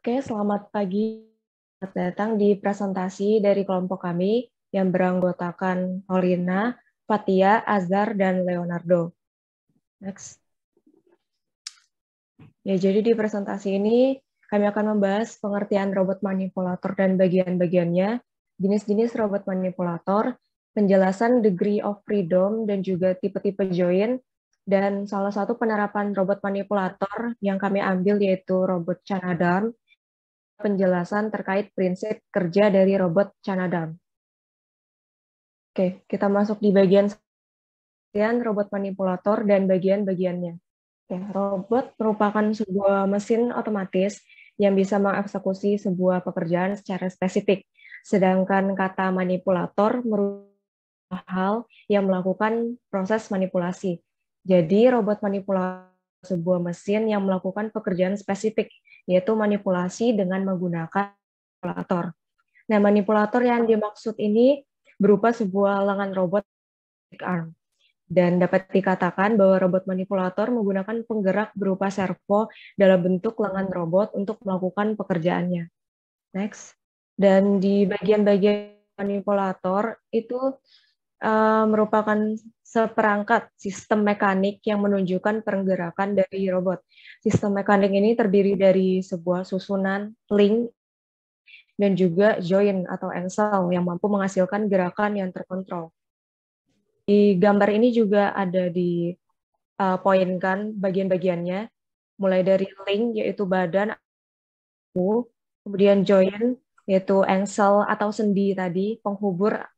Oke, selamat pagi. Selamat datang di presentasi dari kelompok kami yang beranggotakan Paulina, Fatia, Azhar, dan Leonardo. Next. Ya, jadi di presentasi ini kami akan membahas pengertian robot manipulator dan bagian-bagiannya, jenis-jenis robot manipulator, penjelasan degree of freedom, dan juga tipe-tipe join, dan salah satu penerapan robot manipulator yang kami ambil yaitu robot Canadam, penjelasan terkait prinsip kerja dari robot Canadam. Oke, kita masuk di bagian robot manipulator dan bagian-bagiannya. Oke, robot merupakan sebuah mesin otomatis yang bisa mengeksekusi sebuah pekerjaan secara spesifik, sedangkan kata manipulator merupakan hal yang melakukan proses manipulasi. Jadi, robot manipulator sebuah mesin yang melakukan pekerjaan spesifik, yaitu manipulasi dengan menggunakan manipulator. Nah, manipulator yang dimaksud ini berupa sebuah lengan robot arm. Dan dapat dikatakan bahwa robot manipulator menggunakan penggerak berupa servo dalam bentuk lengan robot untuk melakukan pekerjaannya. Next. Dan di bagian-bagian manipulator itu merupakan seperangkat sistem mekanik yang menunjukkan pergerakan dari robot. Sistem mekanik ini terdiri dari sebuah susunan link dan juga join atau engsel yang mampu menghasilkan gerakan yang terkontrol. Di gambar ini juga ada dipoinkan bagian-bagiannya, mulai dari link yaitu badan, kemudian join yaitu engsel atau sendi tadi,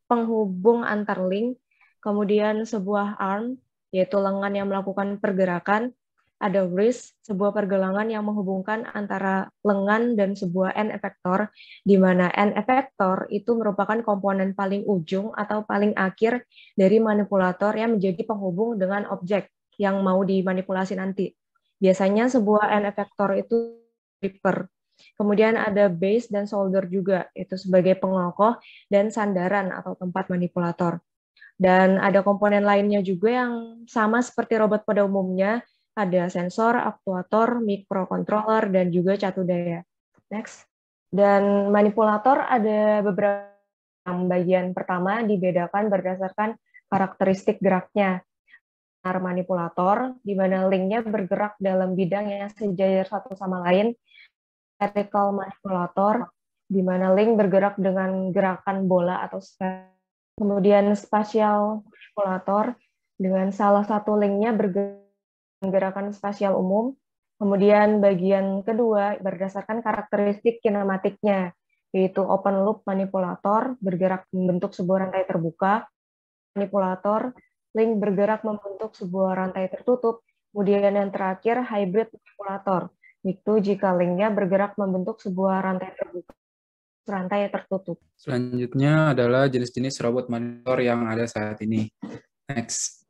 penghubung antar link, kemudian sebuah arm yaitu lengan yang melakukan pergerakan, ada wrist, sebuah pergelangan yang menghubungkan antara lengan dan sebuah end effector, di mana end effector itu merupakan komponen paling ujung atau paling akhir dari manipulator yang menjadi penghubung dengan objek yang mau dimanipulasi nanti. Biasanya sebuah end effector itu gripper. Kemudian ada base dan solder juga, itu sebagai pengokoh dan sandaran atau tempat manipulator. Dan ada komponen lainnya juga yang sama seperti robot pada umumnya, ada sensor, aktuator, microcontroller, dan juga catu daya. Next. Dan manipulator ada beberapa. Bagian pertama dibedakan berdasarkan karakteristik geraknya. Manipulator, di mana linknya bergerak dalam bidang yang sejajar satu sama lain. Vertical manipulator, di mana link bergerak dengan gerakan bola atau sphera. Kemudian spasial manipulator, dengan salah satu linknya bergerak dengan gerakan spasial umum. Kemudian bagian kedua berdasarkan karakteristik kinematiknya, yaitu open loop manipulator, bergerak membentuk sebuah rantai terbuka. Manipulator, link bergerak membentuk sebuah rantai tertutup. Kemudian yang terakhir, hybrid manipulator, itu jika linknya bergerak membentuk sebuah rantai terbuka, rantai tertutup. Selanjutnya adalah jenis-jenis robot manipulator yang ada saat ini. Next.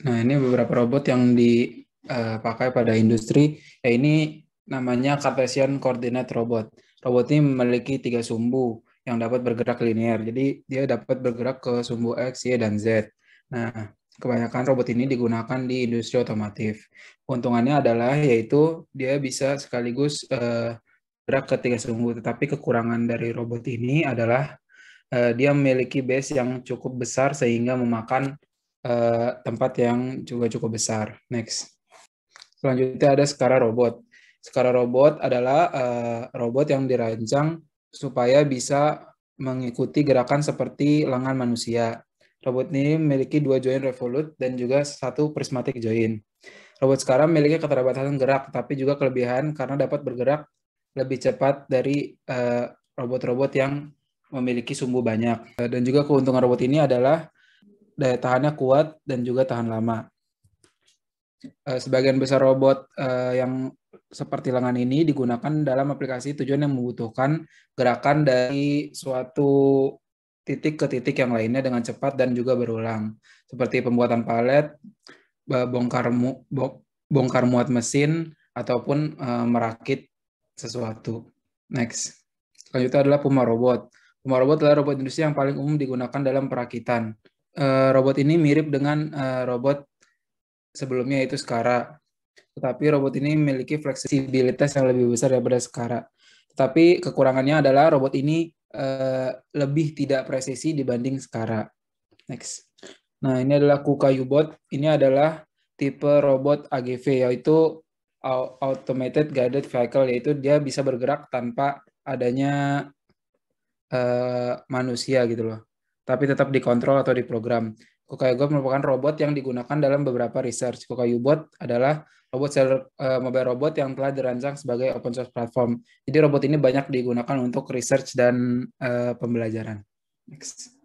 Nah, ini beberapa robot yang dipakai pada industri. Ya, ini namanya Cartesian Coordinate Robot. Robot ini memiliki 3 sumbu yang dapat bergerak linear. Jadi, dia dapat bergerak ke sumbu X, Y, dan Z. Nah, kebanyakan robot ini digunakan di industri otomotif. Keuntungannya adalah yaitu dia bisa sekaligus gerak ke 3 sumbu. Tetapi kekurangan dari robot ini adalah dia memiliki base yang cukup besar sehingga memakan tempat yang juga cukup besar. Next. Selanjutnya ada Skara Robot. Skara Robot adalah robot yang dirancang supaya bisa mengikuti gerakan seperti lengan manusia. Robot ini memiliki 2 join revolute dan juga 1 prismatic join. Robot Skara memiliki keterbatasan gerak, tapi juga kelebihan karena dapat bergerak lebih cepat dari robot-robot yang memiliki sumbu banyak. Dan juga keuntungan robot ini adalah daya tahannya kuat dan juga tahan lama. Sebagian besar robot yang seperti lengan ini digunakan dalam aplikasi tujuan yang membutuhkan gerakan dari suatu titik ke titik yang lainnya dengan cepat dan juga berulang. Seperti pembuatan palet, bongkar muat mesin, ataupun merakit sesuatu. Next. Selanjutnya adalah Puma Robot. Puma Robot adalah robot industri yang paling umum digunakan dalam perakitan. Robot ini mirip dengan robot sebelumnya yaitu Skara. Tetapi robot ini memiliki fleksibilitas yang lebih besar daripada Skara. Tetapi kekurangannya adalah robot ini lebih tidak presisi dibanding Skara. Next. Nah, ini adalah KUKA U-Bot. Ini adalah tipe robot AGV, yaitu Automated Guided Vehicle, yaitu dia bisa bergerak tanpa adanya manusia gitu loh. Tapi tetap dikontrol atau diprogram. KUKA U-Bot merupakan robot yang digunakan dalam beberapa research. KUKA U-Bot adalah robot mobile robot yang telah dirancang sebagai open source platform. Jadi robot ini banyak digunakan untuk research dan pembelajaran. Next.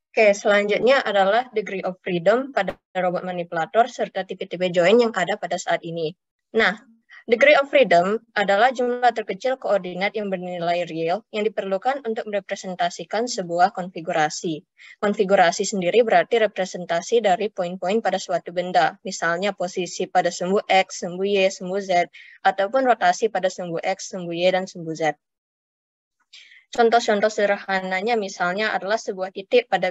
Oke, selanjutnya adalah degree of freedom pada robot manipulator serta tipe-tipe join yang ada pada saat ini. Nah, degree of freedom adalah jumlah terkecil koordinat yang bernilai real yang diperlukan untuk merepresentasikan sebuah konfigurasi. Konfigurasi sendiri berarti representasi dari poin-poin pada suatu benda, misalnya posisi pada sumbu X, sumbu Y, sumbu Z, ataupun rotasi pada sumbu X, sumbu Y, dan sumbu Z. Contoh-contoh sederhananya misalnya adalah sebuah titik pada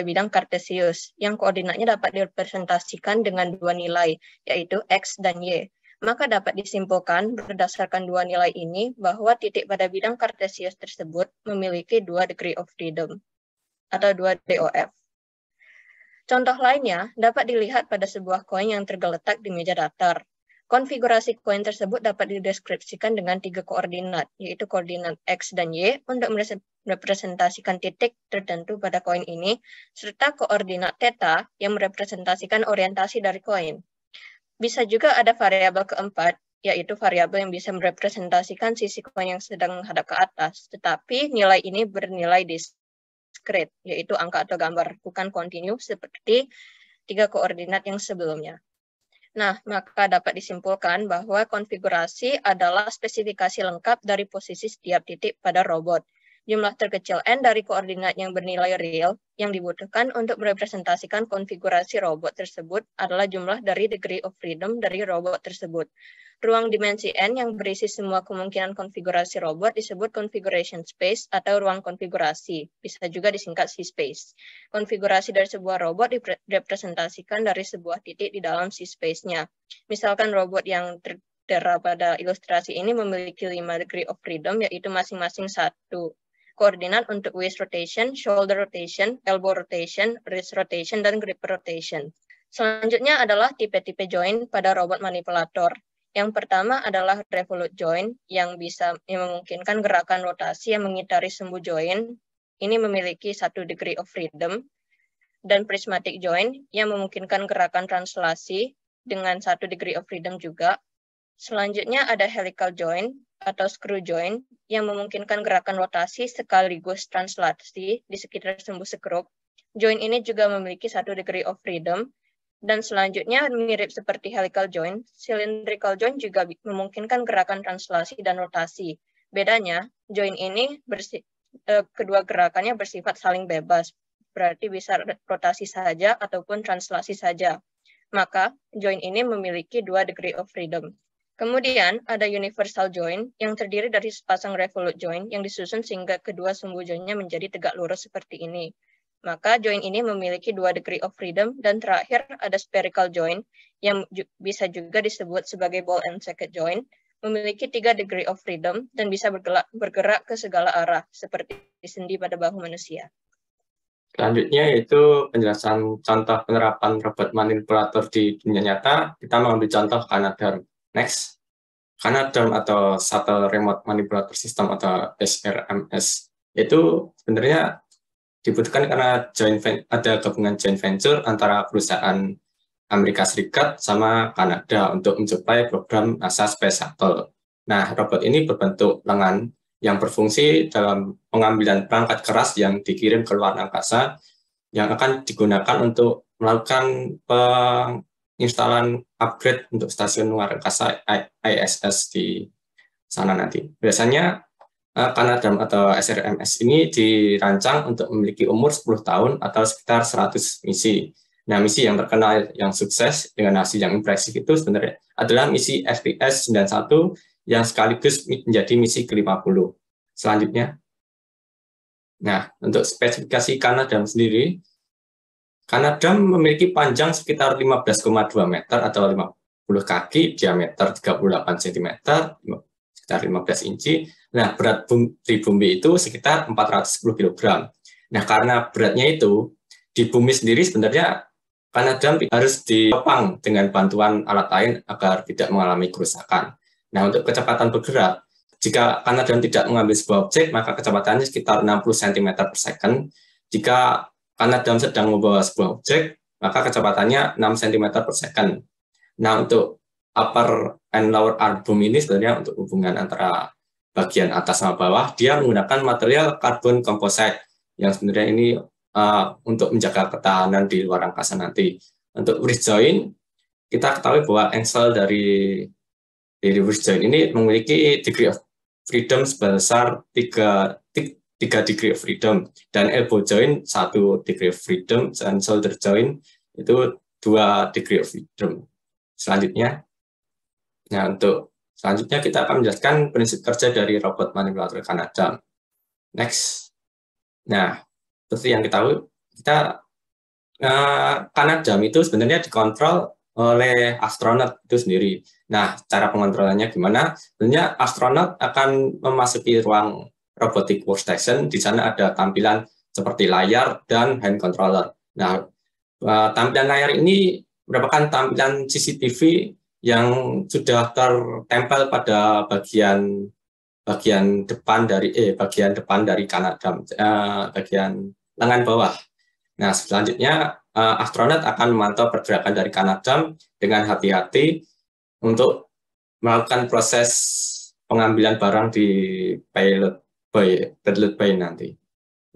bidang kartesius yang koordinatnya dapat direpresentasikan dengan dua nilai, yaitu X dan Y. Maka dapat disimpulkan berdasarkan dua nilai ini bahwa titik pada bidang kartesius tersebut memiliki dua degree of freedom atau dua DOF. Contoh lainnya dapat dilihat pada sebuah koin yang tergeletak di meja datar. Konfigurasi koin tersebut dapat dideskripsikan dengan 3 koordinat, yaitu koordinat X dan Y untuk merepresentasikan titik tertentu pada koin ini, serta koordinat theta yang merepresentasikan orientasi dari koin. Bisa juga ada variabel keempat, yaitu variabel yang bisa merepresentasikan sisi koin yang sedang menghadap ke atas, tetapi nilai ini bernilai diskret, yaitu angka atau gambar, bukan kontinu seperti 3 koordinat yang sebelumnya. Nah, maka dapat disimpulkan bahwa konfigurasi adalah spesifikasi lengkap dari posisi setiap titik pada robot. Jumlah terkecil n dari koordinat yang bernilai real yang dibutuhkan untuk merepresentasikan konfigurasi robot tersebut adalah jumlah dari degree of freedom dari robot tersebut. Ruang dimensi n yang berisi semua kemungkinan konfigurasi robot disebut configuration space atau ruang konfigurasi, bisa juga disingkat C-space. Konfigurasi dari sebuah robot direpresentasikan dari sebuah titik di dalam C-space-nya. Misalkan robot yang tertera pada ilustrasi ini memiliki 5 degree of freedom, yaitu masing-masing 1 koordinat untuk waist rotation, shoulder rotation, elbow rotation, wrist rotation, dan grip rotation. Selanjutnya adalah tipe-tipe join pada robot manipulator. Yang pertama adalah revolute join yang memungkinkan gerakan rotasi yang mengitari sumbu join. Ini memiliki 1 degree of freedom. Dan prismatic join yang memungkinkan gerakan translasi dengan 1 degree of freedom juga. Selanjutnya ada helical join atau screw join yang memungkinkan gerakan rotasi sekaligus translasi di sekitar sumbu sekrup. Join ini juga memiliki 1 degree of freedom. Dan selanjutnya mirip seperti helical join, cylindrical join juga memungkinkan gerakan translasi dan rotasi. Bedanya, join ini kedua gerakannya bersifat saling bebas, berarti bisa rotasi saja ataupun translasi saja. Maka, join ini memiliki 2 degree of freedom. Kemudian, ada universal join yang terdiri dari sepasang revolute join yang disusun sehingga kedua sumbu joinnya menjadi tegak lurus seperti ini. Maka join ini memiliki 2 degree of freedom, dan terakhir ada spherical join yang bisa juga disebut sebagai ball and socket join, memiliki 3 degree of freedom dan bisa bergerak ke segala arah seperti sendi pada bahu manusia. Selanjutnya yaitu penjelasan contoh penerapan robot manipulator di dunia nyata. Kita mengambil contoh Canadarm. Next. Canadarm atau Shuttle Remote Manipulator System atau SRMS itu sebenarnya dibutuhkan karena ada gabungan joint venture antara perusahaan Amerika Serikat sama Kanada untuk mensuplai program NASA Space Shuttle. Nah, robot ini berbentuk lengan yang berfungsi dalam pengambilan perangkat keras yang dikirim ke luar angkasa yang akan digunakan untuk melakukan penginstalan upgrade untuk stasiun luar angkasa ISS di sana nanti. Biasanya Canadarm atau SRMS ini dirancang untuk memiliki umur 10 tahun atau sekitar 100 misi. Nah, misi yang terkenal yang sukses dengan hasil yang impresif itu sebenarnya adalah misi STS-91 yang sekaligus menjadi misi ke-50. Selanjutnya. Nah, untuk spesifikasi Canadarm sendiri, Canadarm memiliki panjang sekitar 15,2 meter atau kaki, diameter 38 cm, sekitar 15 inci. Nah, berat pribumi itu sekitar 410 kg. Nah, karena beratnya itu, di bumi sendiri sebenarnya Kanadam harus ditopang dengan bantuan alat lain agar tidak mengalami kerusakan. Nah, untuk kecepatan bergerak, jika Kanadam tidak mengambil sebuah objek, maka kecepatannya sekitar 60 cm per second. Jika Kanadam sedang membawa sebuah objek, maka kecepatannya 6 cm per second. Nah, untuk upper and lower arm boom ini sebenarnya untuk hubungan antara bagian atas sama bawah, dia menggunakan material karbon composite yang sebenarnya ini untuk menjaga ketahanan di luar angkasa nanti. Untuk wrist joint, kita ketahui bahwa angsle dari wrist joint ini memiliki degree of freedom sebesar 3 degree of freedom, dan elbow joint 1 degree of freedom, dan shoulder joint itu 2 degree of freedom. Selanjutnya, selanjutnya kita akan menjelaskan prinsip kerja dari robot manipulator Kanadam. Next. Nah, seperti yang Kanadam itu sebenarnya dikontrol oleh astronot itu sendiri. Nah, cara pengontrolannya gimana? Sebenarnya astronot akan memasuki ruang robotic workstation. Di sana ada tampilan seperti layar dan hand controller. Nah, tampilan layar ini merupakan tampilan CCTV yang sudah tertempel pada bagian depan dari Kanadam, bagian lengan bawah. Nah, selanjutnya astronot akan memantau pergerakan dari Kanadam dengan hati-hati untuk melakukan proses pengambilan barang di payload bay nanti.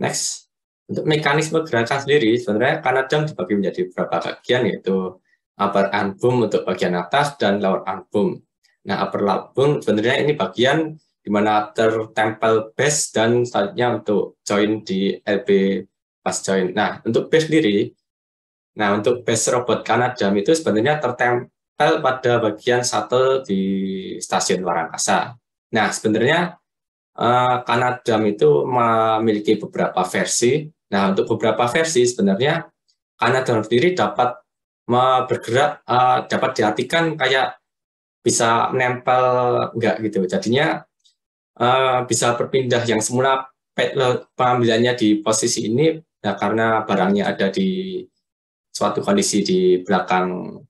Next, untuk mekanisme gerakan sendiri, sebenarnya Kanadam dibagi menjadi beberapa bagian, yaitu upper arm boom untuk bagian atas dan lower arm boom. Nah, upper arm boom sebenarnya ini bagian di mana tertempel base dan selanjutnya untuk join di LB pas join. Nah, untuk base sendiri, untuk base robot Kanadam itu sebenarnya tertempel pada bagian shuttle di stasiun luar angkasa. Nah, sebenarnya Kanadam itu memiliki beberapa versi. Nah, untuk beberapa versi sebenarnya Kanadam sendiri dapat bergerak, dapat diartikan kayak bisa menempel enggak gitu. Jadinya bisa berpindah, yang semula pengambilannya di posisi ini, ya karena barangnya ada di suatu kondisi di belakang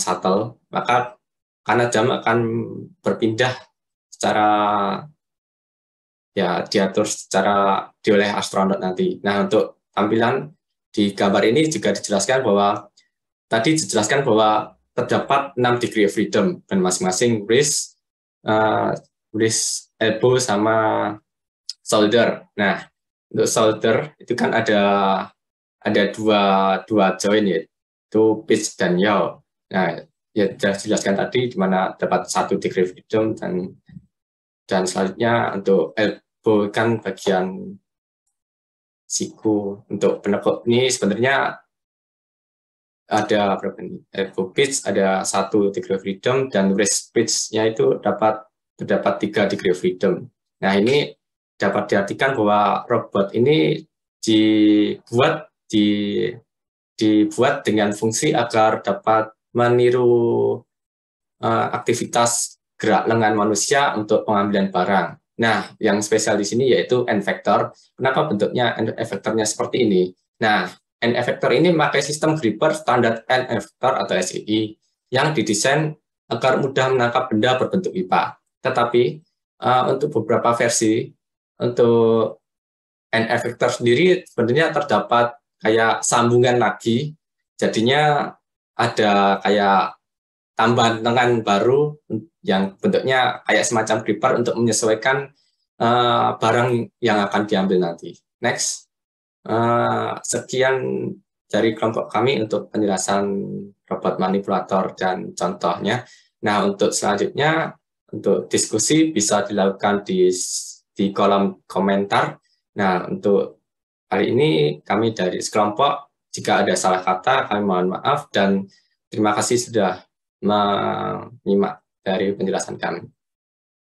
shuttle, maka Kanadam akan berpindah secara diatur oleh astronot nanti. Nah, untuk tampilan di gambar ini juga dijelaskan bahwa terdapat 6 degree of freedom dan masing-masing wrist, elbow sama shoulder. Nah, untuk shoulder itu kan ada dua joint, yaitu pitch dan yaw. Nah, ya sudah dijelaskan tadi di mana dapat 1 degree of freedom, dan selanjutnya untuk elbow kan bagian siku. Untuk penekuk ini sebenarnya ada berapa nih? Elbow pitch ada 1 degree of freedom, dan wrist pitch-nya itu terdapat 3 degree of freedom. Nah, ini dapat diartikan bahwa robot ini dibuat dengan fungsi agar dapat meniru aktivitas gerak lengan manusia untuk pengambilan barang. Nah, yang spesial di sini yaitu end effector. Kenapa bentuknya end effector-nya seperti ini? Nah, end effector ini memakai sistem gripper standar end effector atau SEI yang didesain agar mudah menangkap benda berbentuk pipa. Tetapi untuk beberapa versi, untuk end effector sendiri sebenarnya terdapat kayak sambungan lagi, jadinya ada kayak tambahan lengan baru yang bentuknya kayak semacam gripper untuk menyesuaikan barang yang akan diambil nanti. Next, sekian dari kelompok kami untuk penjelasan robot manipulator dan contohnya. Nah, untuk selanjutnya, untuk diskusi bisa dilakukan di kolom komentar. Nah, untuk kali ini kami dari sekelompok, jika ada salah kata kami mohon maaf, dan terima kasih sudah menyimak dari penjelasan kami.